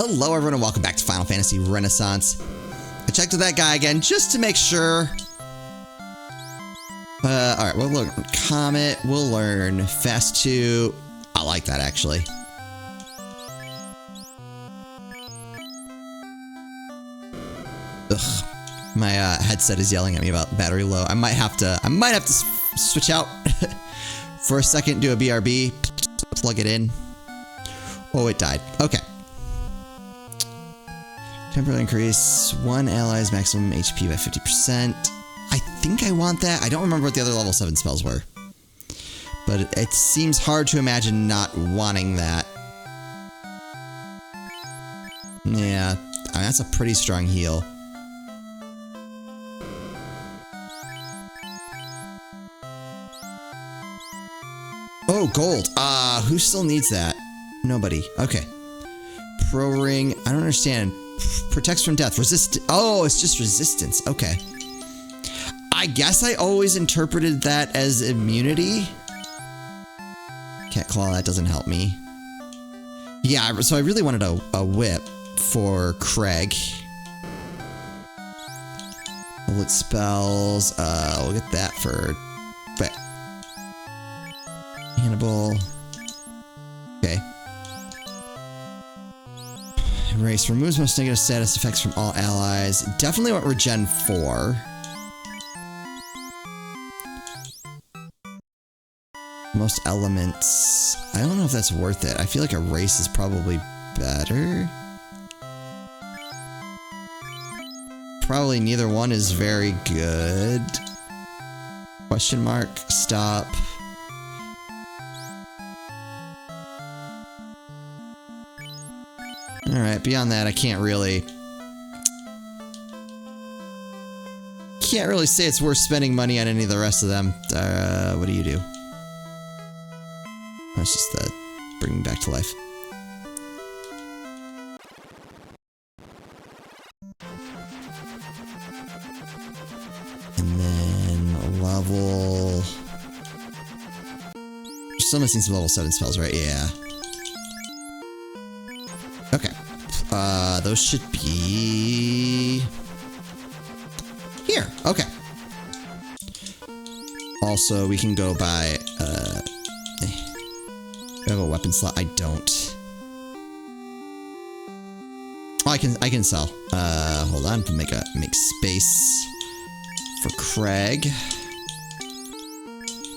Hello everyone and welcome back to Final Fantasy Renaissance. I checked with that guy again just to make sure. Alright, we'll learn Comet, we'll learn Fast 2. I like that actually. Ugh. My headset is yelling at me about battery low. I might have to switch out for a second, do a BRB, plug it in. Oh, it died. Okay. Temporarily increase one ally's maximum HP by 50%. I think I want that. I don't remember what the other level 7 spells were. But it seems hard to imagine not wanting that. Yeah, I mean, that's a pretty strong heal. Oh, gold. Who still needs that? Nobody. Okay. Pro ring. I don't understand. Protects from death. Resist. Oh, it's just resistance. Okay. I guess I always interpreted that as immunity. Cat claw, that doesn't help me. Yeah, so I really wanted a whip for Craig. Bullet spells. We'll get that for Hannibal. Okay. Erase removes most negative status effects from all allies. Definitely want Regen 4. Most elements. I don't know if that's worth it. I feel like Erase is probably better. Probably neither one is very good. Question mark. Stop. Alright, beyond that, I can't really say it's worth spending money on any of the rest of them. What do you do? That's just bring me back to life. And then level... You're still missing some level 7 spells, right? Yeah. Okay. Those should be... here. Okay. Also, we can go by, do I have a weapon slot? I don't. Oh, I can sell. Hold on. Make space for Craig.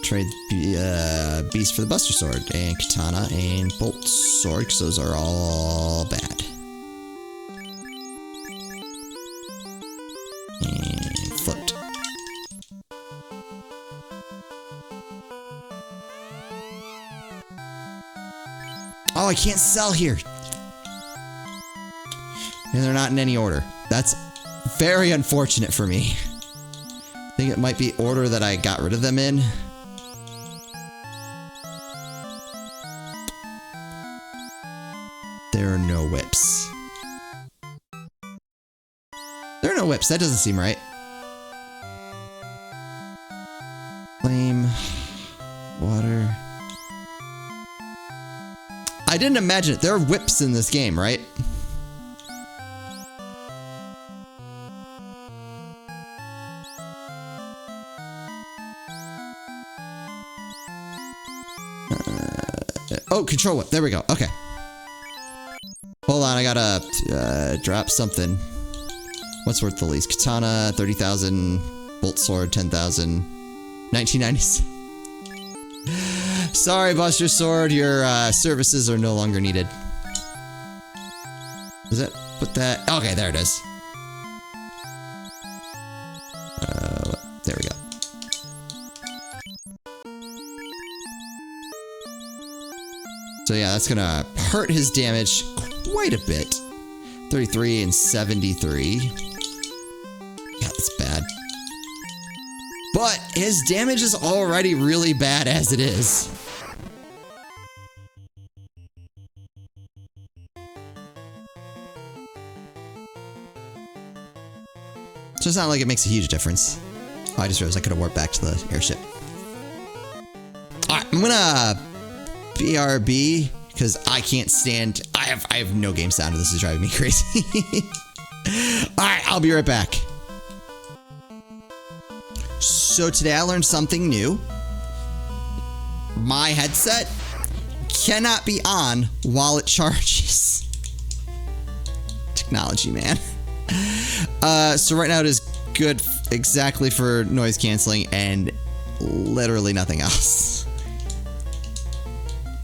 Trade beast for the Buster Sword and Katana and Bolt Sword, because those are all bad. And float. Oh, I can't sell here. And they're not in any order. That's very unfortunate for me. I think it might be order that I got rid of them in. There are no whips. There are no whips. That doesn't seem right. Flame. Water. I didn't imagine it. There are whips in this game, right? Oh, control whip. There we go. Okay. Hold on, I gotta drop something. What's worth the least? Katana, 30,000. Bolt Sword, 10,000. 1990s. Sorry, Buster Sword, your services are no longer needed. Does that put that? Okay, there it is. There we go. So yeah, that's gonna hurt his damage quite a bit. 33 and 73. Yeah, that's bad. But his damage is already really bad as it is. So it's not like it makes a huge difference. Oh, I just realized I could have warped back to the airship. Alright, I'm gonna BRB because I can't stand... I I have no game sound. This is driving me crazy. All right, I'll be right back. So today I learned something new. My headset cannot be on while it charges. Technology, man. So right now it is good exactly for noise canceling and literally nothing else.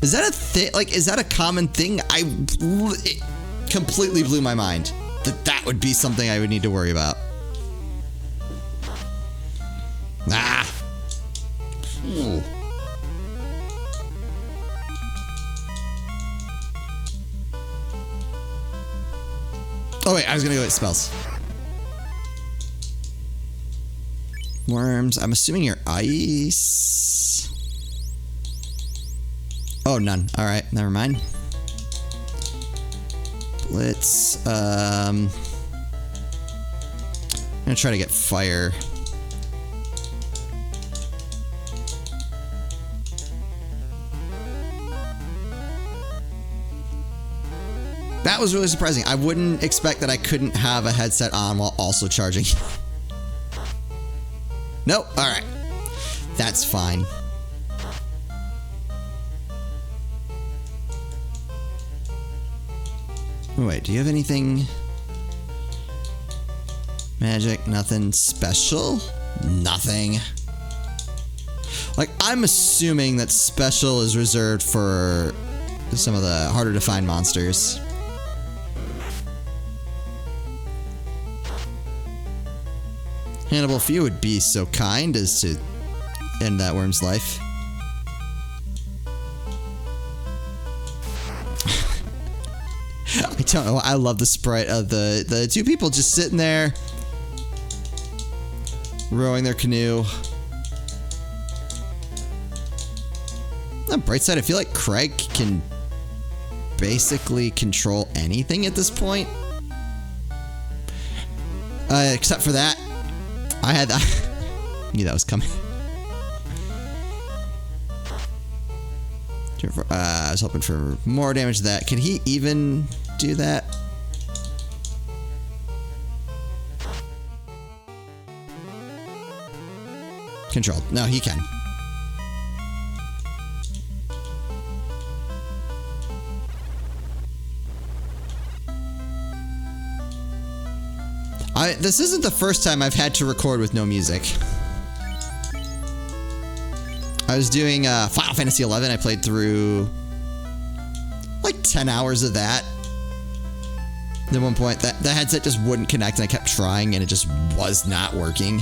Is that a thing? Like, is that a common thing? It completely blew my mind that would be something I would need to worry about. Ah. Ooh. Oh wait, I was gonna go get spells. Worms. I'm assuming you're ice. Oh, none. All right, never mind. Blitz. I'm gonna try to get fire. That was really surprising. I wouldn't expect that I couldn't have a headset on while also charging. Nope. All right. That's fine. Wait, do you have anything? Magic, nothing special? Nothing. Like, I'm assuming that special is reserved for some of the harder to find monsters. Hannibal, if you would be so kind as to end that worm's life. I don't know. I love the sprite of the two people just sitting there rowing their canoe. On the bright side, I feel like Craig can basically control anything at this point. Except for that. I knew that was coming. I was hoping for more damage to that. Can he even do that? Controlled. No, he can. This isn't the first time I've had to record with no music. I was doing Final Fantasy XI. I played through like 10 hours of that. At one point, the headset just wouldn't connect, and I kept trying, and it just was not working.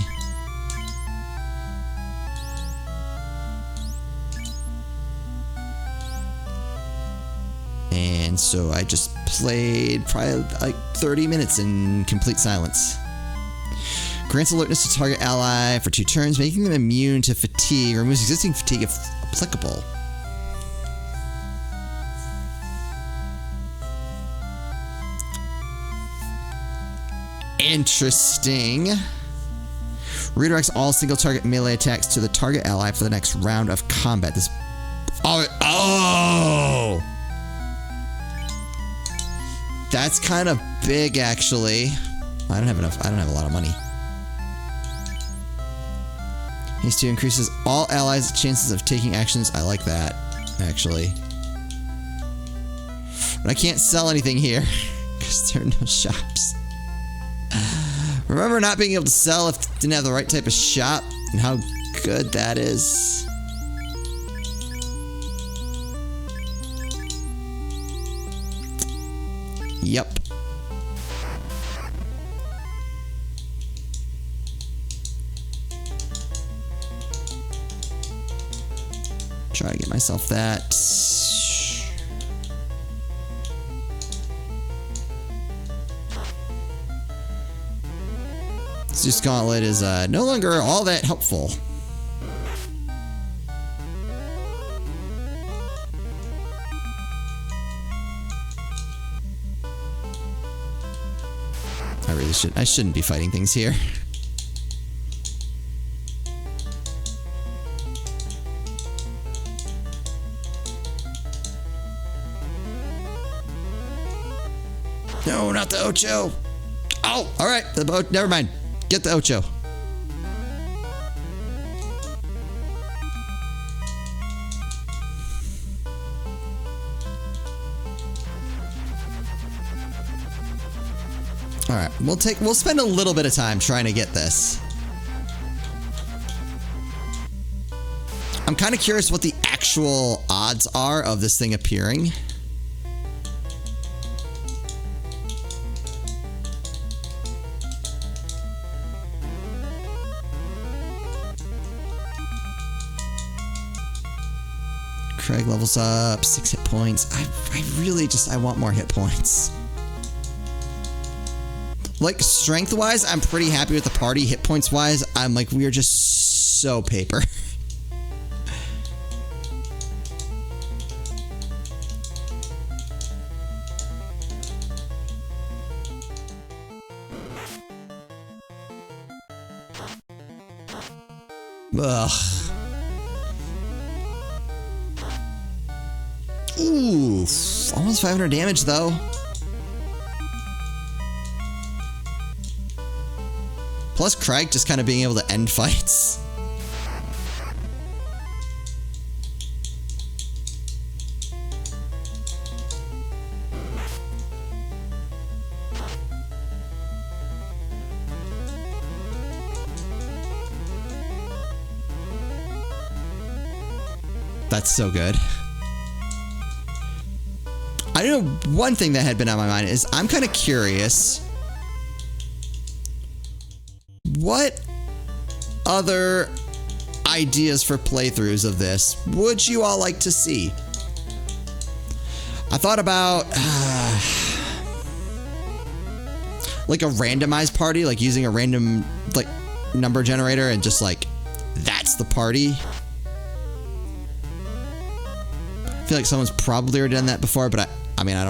And so I just played probably like 30 minutes in complete silence. Grants alertness to target ally for 2 turns, making them immune to fatigue. Removes existing fatigue if applicable. Interesting. Redirects all single target melee attacks to the target ally for the next round of combat. This. Oh! That's kind of big, actually. I don't have enough. I don't have a lot of money. Haste 2 increases all allies' chances of taking actions. I like that, actually. But I can't sell anything here because there are no shops. Remember not being able to sell if you didn't have the right type of shop and how good that is. Yep. Try to get myself that. Zeus Gauntlet is no longer all that helpful. I shouldn't be fighting things here. No, not the Ocho. Oh, all right. The boat. Never mind. Get the Ocho. All right. We'll spend a little bit of time trying to get this. I'm kind of curious what the actual odds are of this thing appearing. Craig levels up 6 hit points. I really I want more hit points. Like, strength-wise, I'm pretty happy with the party. Hit points-wise, I'm like, we are just so paper. Ugh. Ooh, almost 500 damage though. Plus Craig just kind of being able to end fights. That's so good. I know one thing that had been on my mind is I'm kind of curious. What other ideas for playthroughs of this would you all like to see? I thought about like a randomized party, like using a random like number generator and just like that's the party. I feel like someone's probably already done that before, but I mean, I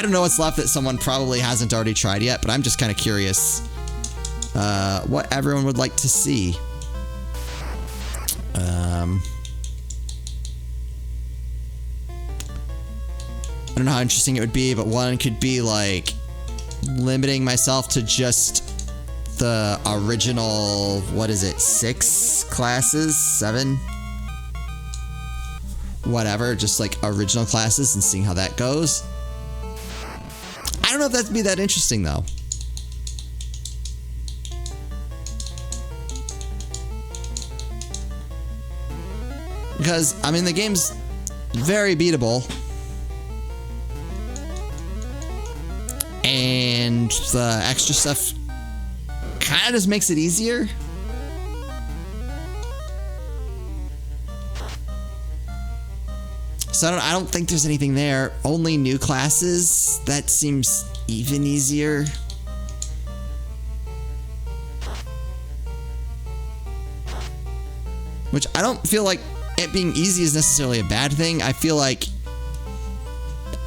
don't know what's left that someone probably hasn't already tried yet, but I'm just kind of curious what everyone would like to see. I don't know how interesting it would be, but one could be like limiting myself to just the original, what is it, 6 classes? 7? Whatever, just like original classes and seeing how that goes. I don't know if that'd be that interesting though. Because, I mean, the game's very beatable. And the extra stuff kind of just makes it easier. So I don't think there's anything there. Only new classes. That seems even easier. Which I don't feel like it being easy is necessarily a bad thing. I feel like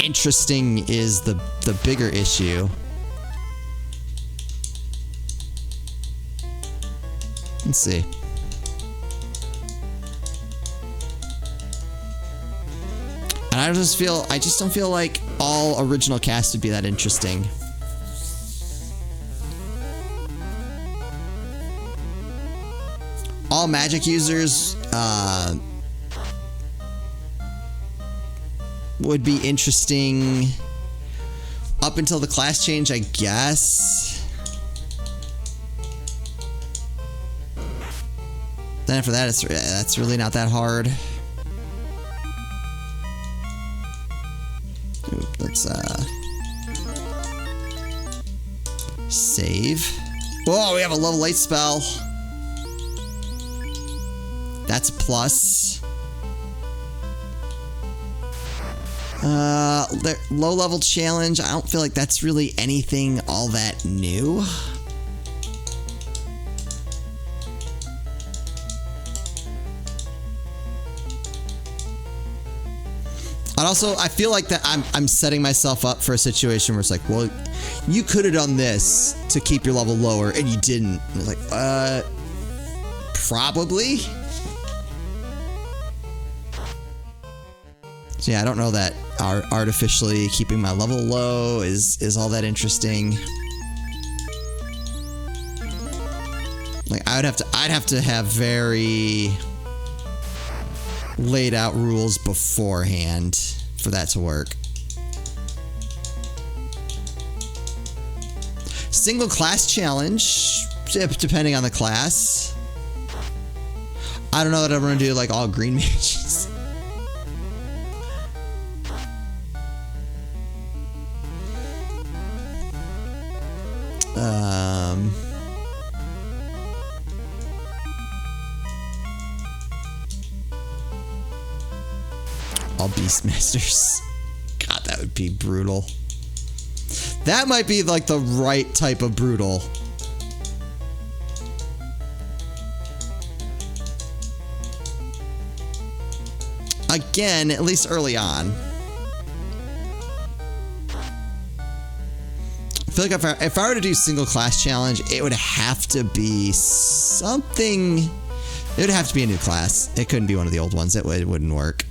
interesting is the bigger issue. Let's see. And I just don't feel like all original cast would be that interesting. All magic users would be interesting up until the class change, I guess. Then after that, that's really not that hard. Let's save. Whoa, we have a level 8 spell. That's a plus. Low level challenge. I don't feel like that's really anything all that new. And also, I feel like that I'm setting myself up for a situation where it's like, well, you could have done this to keep your level lower, and you didn't. And it's like, probably. So yeah, I don't know that artificially keeping my level low is all that interesting. Like I'd have to have very laid out rules beforehand for that to work. Single class challenge, depending on the class. I don't know that I'm gonna do like all green mages. All Beastmasters. God, that would be brutal. That might be like the right type of brutal. Again, at least early on. I feel like if I were to do single class challenge, it would have to be something. It would have to be a new class. It couldn't be one of the old ones. It wouldn't work.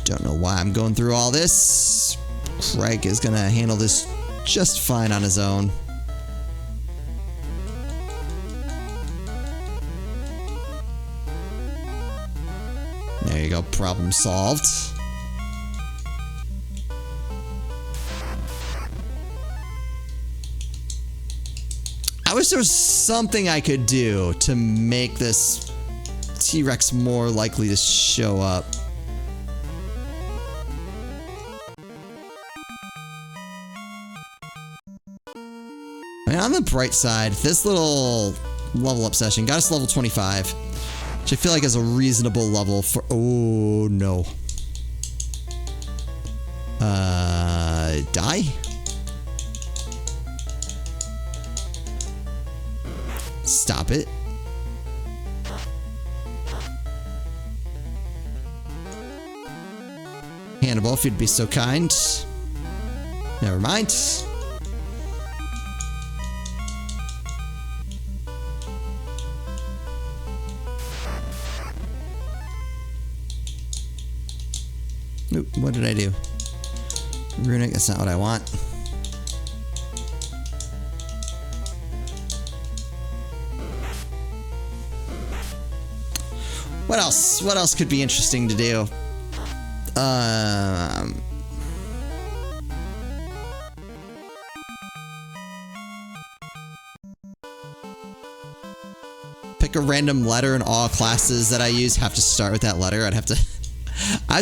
Don't know why I'm going through all this. Craig is gonna handle this just fine on his own. There you go, problem solved. I wish there was something I could do to make this T-Rex more likely to show up. I mean, on the bright side, this little level up session got us level 25. Which I feel like is a reasonable level for... Oh, no. Die? Stop it. Hannibal, if you'd be so kind. Never mind. Oop, what did I do? Runic, that's not what I want. What else? What else could be interesting to do? Pick a random letter and all classes that I use have to start with that letter. I have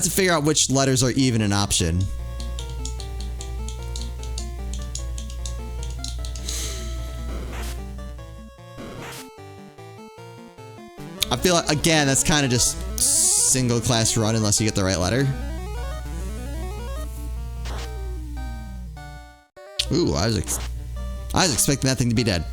to figure out which letters are even an option. I feel like, again, that's kind of just single class run unless you get the right letter. Ooh, I was expecting that thing to be dead.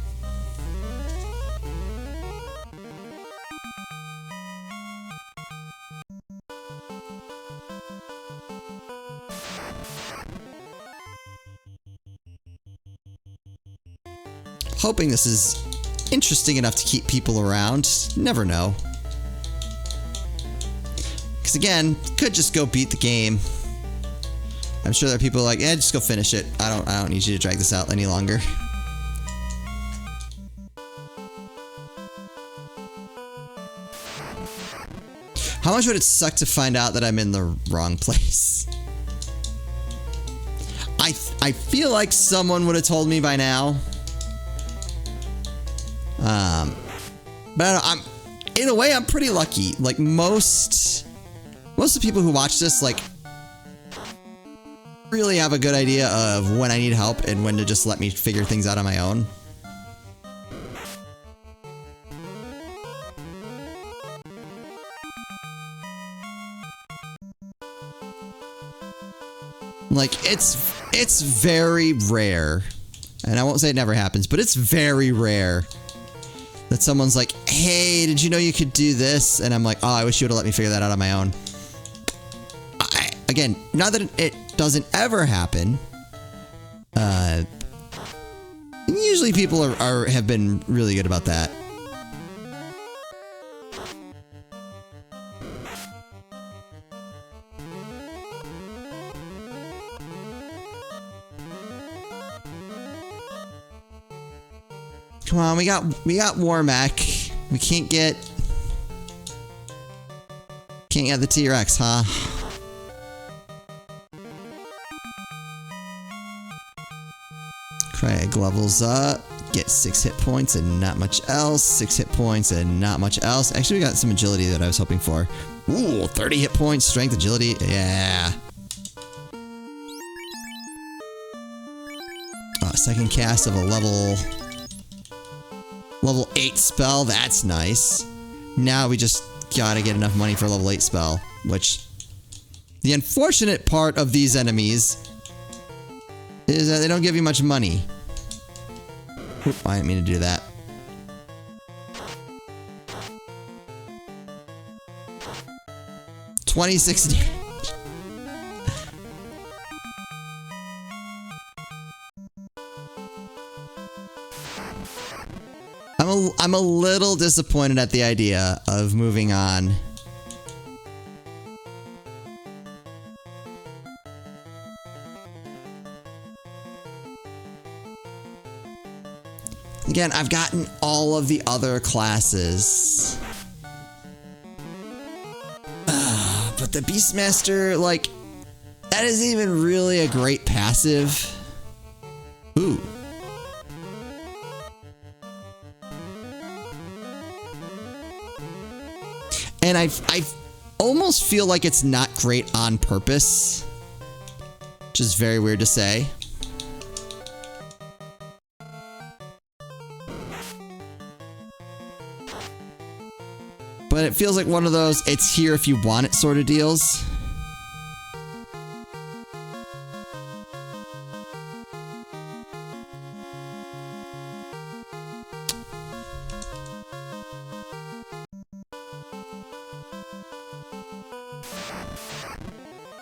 Hoping this is interesting enough to keep people around. Never know. Because again, could just go beat the game. I'm sure there are people like, eh, just go finish it. I don't need you to drag this out any longer. How much would it suck to find out that I'm in the wrong place? I feel like someone would have told me by now. But in a way, I'm pretty lucky. Like most of the people who watch this, like, really have a good idea of when I need help and when to just let me figure things out on my own. Like, it's very rare, and I won't say it never happens, but it's very rare that someone's like, hey, did you know you could do this? And I'm like, oh, I wish you would have let me figure that out on my own. Again, not that it doesn't ever happen. Usually people have been really good about that. Come on, we got Warmech. We can't get the T-Rex, huh? Craig levels up. Get 6 hit points and not much else. 6 hit points and not much else. Actually, we got some agility that I was hoping for. Ooh, 30 hit points, strength, agility. Yeah. Second cast of a level 8 spell. That's nice. Now we just gotta get enough money for a level 8 spell, which the unfortunate part of these enemies is that they don't give you much money. Oop, I didn't mean to do that. $26 damage. I'm a little disappointed at the idea of moving on. Again, I've gotten all of the other classes. But the Beastmaster, like, that isn't even really a great passive. Ooh. And I almost feel like it's not great on purpose. Which is very weird to say. But it feels like one of those, it's here if you want it sort of deals.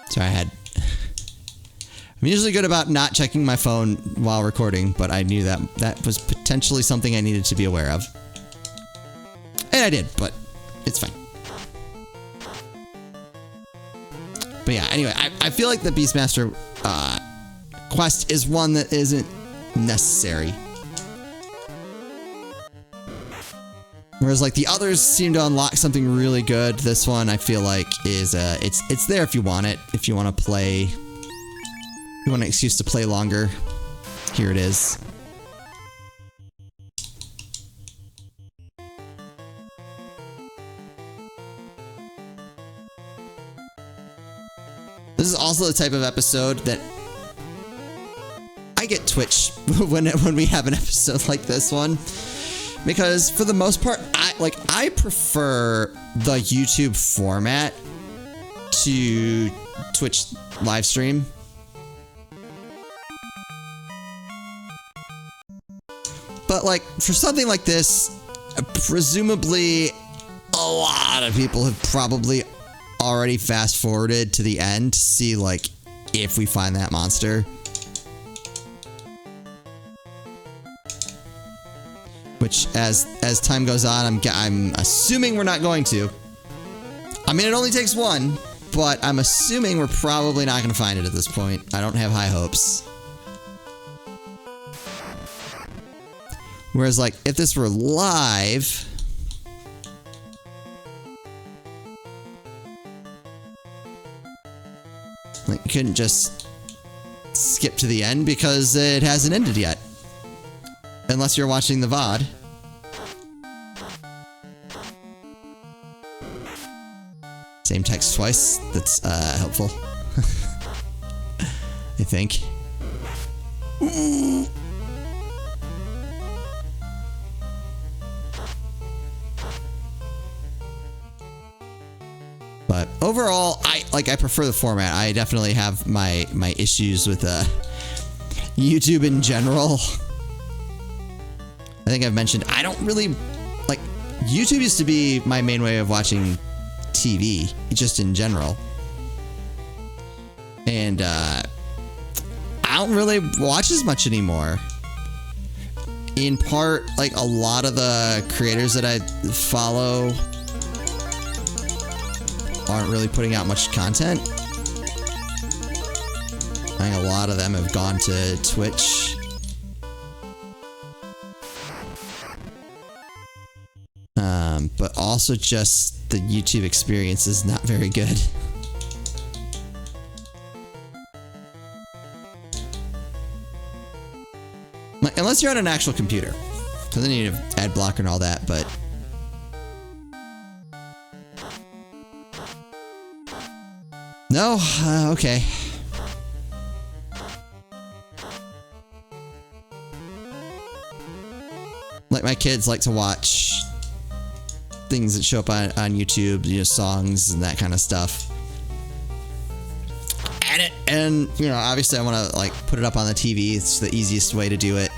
Sorry, I'm usually good about not checking my phone while recording, but I knew that that was potentially something I needed to be aware of. And I did, but it's fine. But yeah, anyway, I feel like the Beastmaster quest is one that isn't necessary. Whereas like the others seem to unlock something really good. This one I feel like is it's there if you want it. If you want to play, if you want an excuse to play longer, here it is. This is also the type of episode that I get Twitch when we have an episode like this one, because for the most part, I prefer the YouTube format to Twitch live stream. But like for something like this, presumably a lot of people have probably already fast forwarded to the end to see like if we find that monster. Which as time goes on, I'm assuming we're not going to. I mean, it only takes one, but I'm assuming we're probably not going to find it at this point. I don't have high hopes. Whereas like if this were live, like, you couldn't just skip to the end because it hasn't ended yet. Unless you're watching the VOD. Same text twice. That's helpful. I think. Ooh. But overall, I prefer the format. I definitely have my issues with YouTube in general. I think I've mentioned I don't really like YouTube used to be my main way of watching TV, just in general. And I don't really watch as much anymore. In part, like a lot of the creators that I follow aren't really putting out much content. I think a lot of them have gone to Twitch. also just the YouTube experience is not very good. Like, unless you're on an actual computer. So then you need ad blocker and all that, but... No? Okay. Like, my kids like to watch things that show up on YouTube, you know, songs and that kind of stuff. And you know, obviously I want to, like, put it up on the TV. It's the easiest way to do it.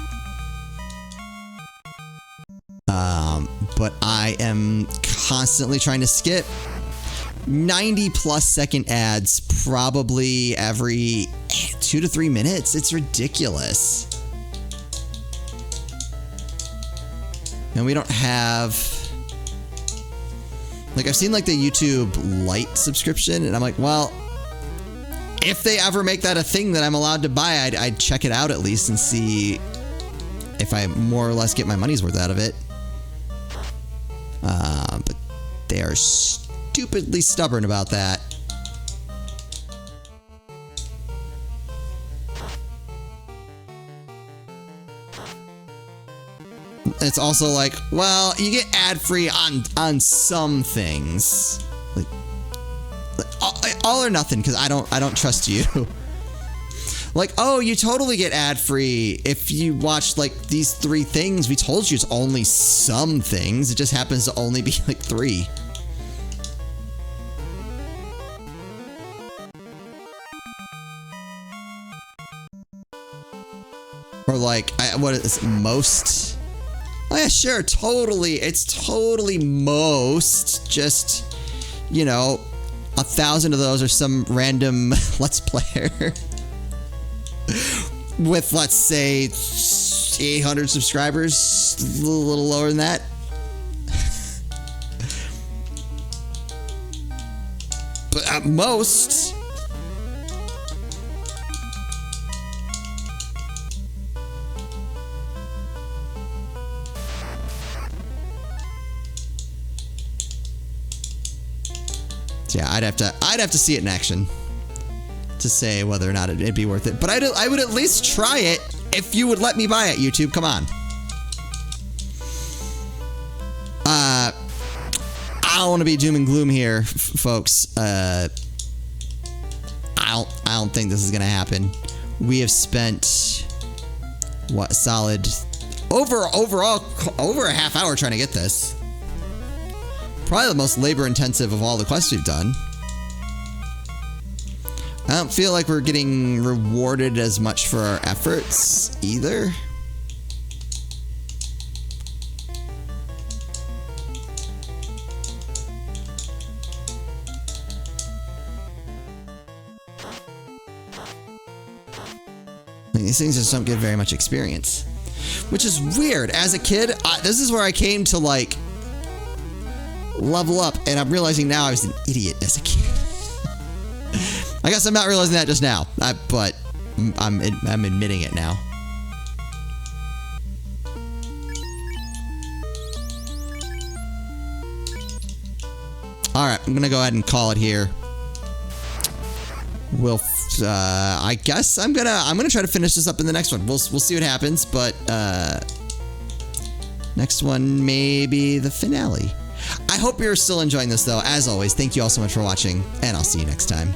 But I am constantly trying to skip 90+ second ads probably every 2 to 3 minutes. It's ridiculous. And we don't have... Like, I've seen, like, the YouTube Lite subscription, and I'm like, well, if they ever make that a thing that I'm allowed to buy, I'd check it out at least and see if I more or less get my money's worth out of it. But they are stupidly stubborn about that. It's also like, well, you get ad-free on some things, like all or nothing, because I don't trust you. Like, oh, you totally get ad-free if you watch, like, these 3 things. We told you it's only some things. It just happens to only be, like, 3. Or, like, what is most... Oh, yeah, sure, totally. It's totally most. Just, you know, 1,000 of those are some random Let's Player. With, let's say, 800 subscribers, a little lower than that. But at most... Yeah, I'd have to see it in action to say whether or not it'd be worth it. But I would at least try it if you would let me buy it, YouTube. Come on. I don't want to be doom and gloom here, folks. I don't think this is gonna happen. We have spent what, a solid over a half hour trying to get this. Probably the most labor-intensive of all the quests we've done. I don't feel like we're getting rewarded as much for our efforts, either. These things just don't give very much experience. Which is weird. As a kid, this is where I came to, like, level up, and I'm realizing now I was an idiot as a kid. I guess I'm not realizing that just now, but I'm admitting it now. All right, I'm gonna go ahead and call it here. We'll, I guess I'm gonna try to finish this up in the next one. We'll see what happens, but next one may be the finale. I hope you're still enjoying this, though. As always, thank you all so much for watching, and I'll see you next time.